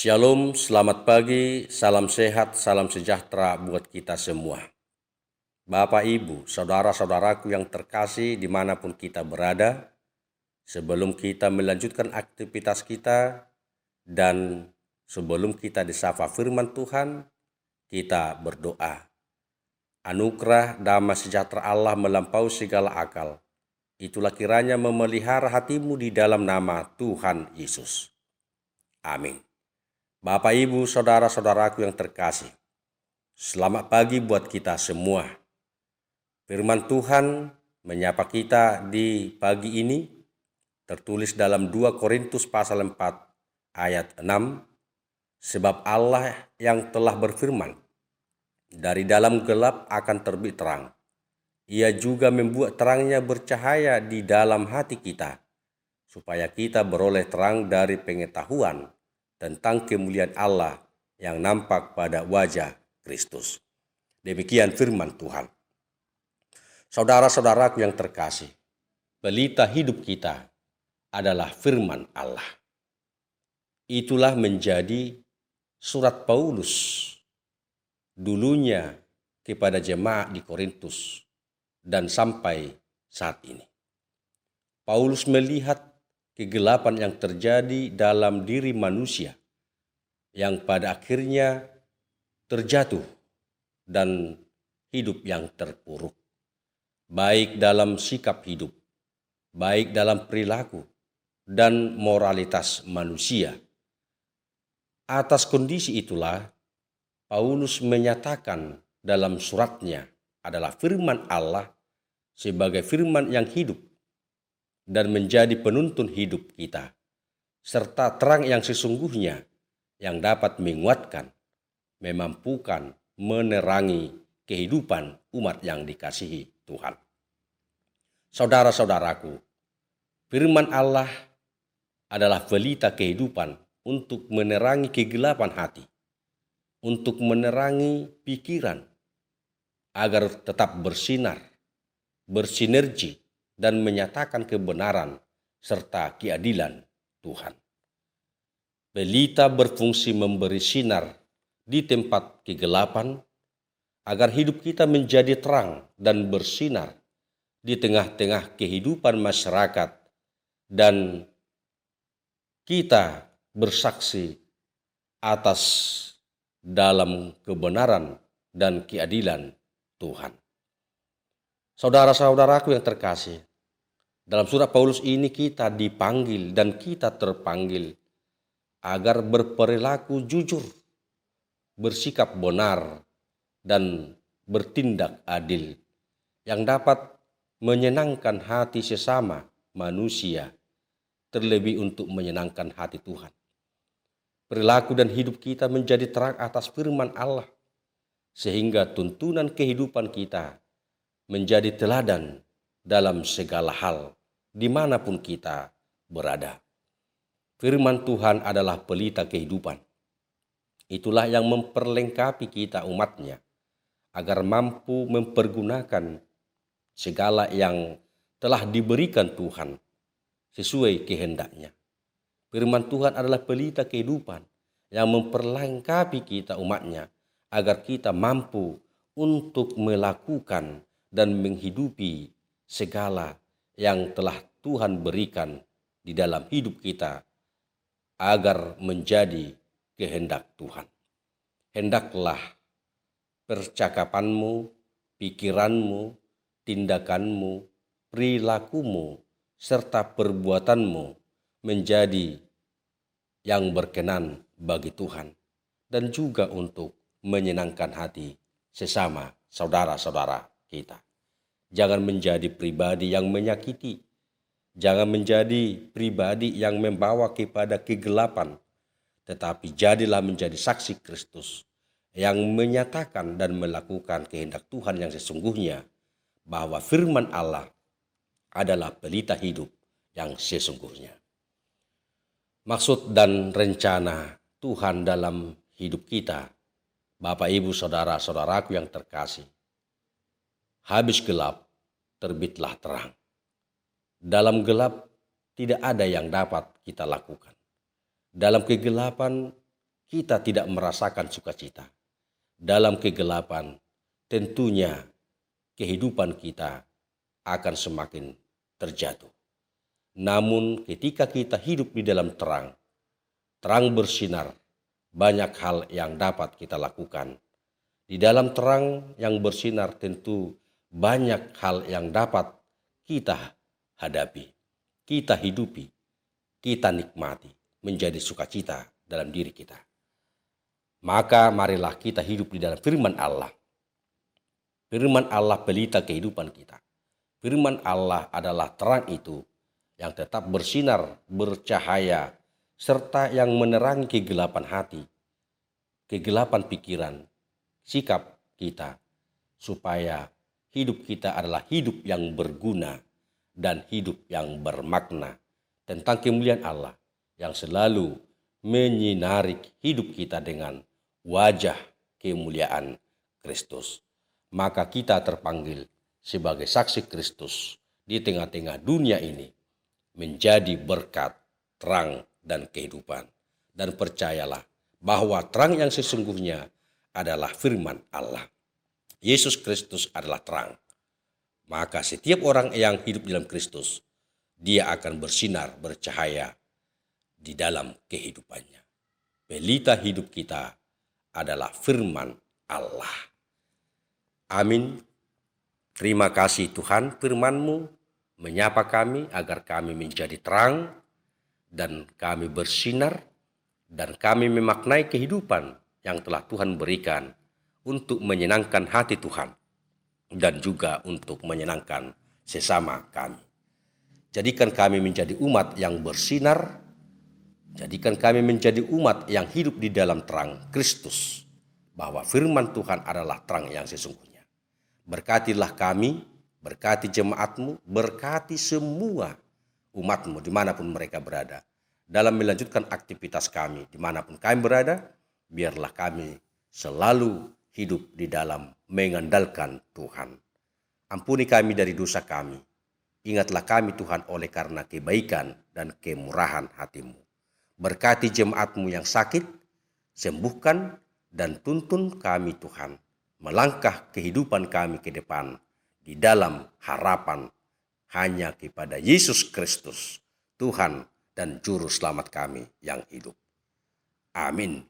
Shalom, selamat pagi, salam sehat, salam sejahtera buat kita semua. Bapak, Ibu, saudara-saudaraku yang terkasih dimanapun kita berada, sebelum kita melanjutkan aktivitas kita dan sebelum kita disapa firman Tuhan, kita berdoa. Anugerah damai sejahtera Allah melampaui segala akal. Itulah kiranya memelihara hatimu di dalam nama Tuhan Yesus. Amin. Bapak, Ibu, saudara-saudaraku yang terkasih, selamat pagi buat kita semua. Firman Tuhan menyapa kita di pagi ini tertulis dalam 2 Korintus pasal 4 ayat 6. Sebab Allah yang telah berfirman, dari dalam gelap akan terbit terang. Ia juga membuat terangnya bercahaya di dalam hati kita, supaya kita beroleh terang dari pengetahuan tentang kemuliaan Allah yang nampak pada wajah Kristus. Demikian firman Tuhan. Saudara-saudaraku yang terkasih, pelita hidup kita adalah firman Allah. Itulah menjadi surat Paulus dulunya kepada jemaat di Korintus dan sampai saat ini. Paulus melihat kegelapan yang terjadi dalam diri manusia yang pada akhirnya terjatuh dan hidup yang terpuruk, baik dalam sikap hidup, baik dalam perilaku dan moralitas manusia. Atas kondisi itulah Paulus menyatakan dalam suratnya adalah firman Allah sebagai firman yang hidup dan menjadi penuntun hidup kita, serta terang yang sesungguhnya yang dapat menguatkan, memampukan, menerangi kehidupan umat yang dikasihi Tuhan. Saudara-saudaraku, firman Allah adalah pelita kehidupan untuk menerangi kegelapan hati, untuk menerangi pikiran, agar tetap bersinar, bersinergi, dan menyatakan kebenaran serta keadilan Tuhan. Pelita berfungsi memberi sinar di tempat kegelapan, agar hidup kita menjadi terang dan bersinar di tengah-tengah kehidupan masyarakat, dan kita bersaksi atas dalam kebenaran dan keadilan Tuhan. Saudara-saudaraku yang terkasih, dalam surat Paulus ini kita dipanggil dan kita terpanggil agar berperilaku jujur, bersikap benar, dan bertindak adil yang dapat menyenangkan hati sesama manusia, terlebih untuk menyenangkan hati Tuhan. Perilaku dan hidup kita menjadi terang atas firman Allah, sehingga tuntunan kehidupan kita menjadi teladan dalam segala hal, dimanapun kita berada. Firman Tuhan adalah pelita kehidupan. Itulah yang memperlengkapi kita umatnya, agar mampu mempergunakan segala yang telah diberikan Tuhan sesuai kehendaknya. Firman Tuhan adalah pelita kehidupan yang memperlengkapi kita umatnya, agar kita mampu untuk melakukan dan menghidupi segala yang telah Tuhan berikan di dalam hidup kita, agar menjadi kehendak Tuhan. Hendaklah percakapanmu, pikiranmu, tindakanmu, perilakumu, serta perbuatanmu menjadi yang berkenan bagi Tuhan, dan juga untuk menyenangkan hati sesama saudara-saudara kita. Jangan menjadi pribadi yang menyakiti, jangan menjadi pribadi yang membawa kepada kegelapan, tetapi jadilah menjadi saksi Kristus yang menyatakan dan melakukan kehendak Tuhan yang sesungguhnya, bahwa firman Allah adalah pelita hidup yang sesungguhnya. Maksud dan rencana Tuhan dalam hidup kita, Bapak, Ibu, saudara-saudaraku yang terkasih, habis gelap, terbitlah terang. Dalam gelap tidak ada yang dapat kita lakukan. Dalam kegelapan kita tidak merasakan sukacita. Dalam kegelapan, tentunya kehidupan kita akan semakin terjatuh. Namun ketika kita hidup di dalam terang, terang bersinar, banyak hal yang dapat kita lakukan. Di dalam terang yang bersinar tentu banyak hal yang dapat kita hadapi, kita hidupi, kita nikmati, menjadi sukacita dalam diri kita. Maka marilah kita hidup di dalam firman Allah. Firman Allah pelita kehidupan kita. Firman Allah adalah terang itu yang tetap bersinar, bercahaya, serta yang menerangi kegelapan hati, kegelapan pikiran, sikap kita, supaya hidup kita adalah hidup yang berguna dan hidup yang bermakna tentang kemuliaan Allah yang selalu menyinari hidup kita dengan wajah kemuliaan Kristus. Maka kita terpanggil sebagai saksi Kristus di tengah-tengah dunia ini menjadi berkat, terang, dan kehidupan. Dan percayalah bahwa terang yang sesungguhnya adalah firman Allah. Yesus Kristus adalah terang. Maka setiap orang yang hidup dalam Kristus, dia akan bersinar, bercahaya di dalam kehidupannya. Pelita hidup kita adalah firman Allah. Amin. Terima kasih Tuhan, firman-Mu menyapa kami agar kami menjadi terang dan kami bersinar dan kami memaknai kehidupan yang telah Tuhan berikan untuk menyenangkan hati Tuhan dan juga untuk menyenangkan sesama kami. Jadikan kami menjadi umat yang bersinar, jadikan kami menjadi umat yang hidup di dalam terang Kristus, bahwa firman Tuhan adalah terang yang sesungguhnya. Berkatilah kami, berkati jemaat-Mu, berkati semua umat-Mu dimanapun mereka berada. Dalam melanjutkan aktivitas kami dimanapun kami berada, biarlah kami selalu hidup di dalam mengandalkan Tuhan. Ampuni kami dari dosa kami. Ingatlah kami Tuhan oleh karena kebaikan dan kemurahan hati-Mu. Berkati jemaat-Mu yang sakit, sembuhkan dan tuntun kami Tuhan. Melangkah kehidupan kami ke depan di dalam harapan hanya kepada Yesus Kristus, Tuhan dan Juru Selamat kami yang hidup. Amin.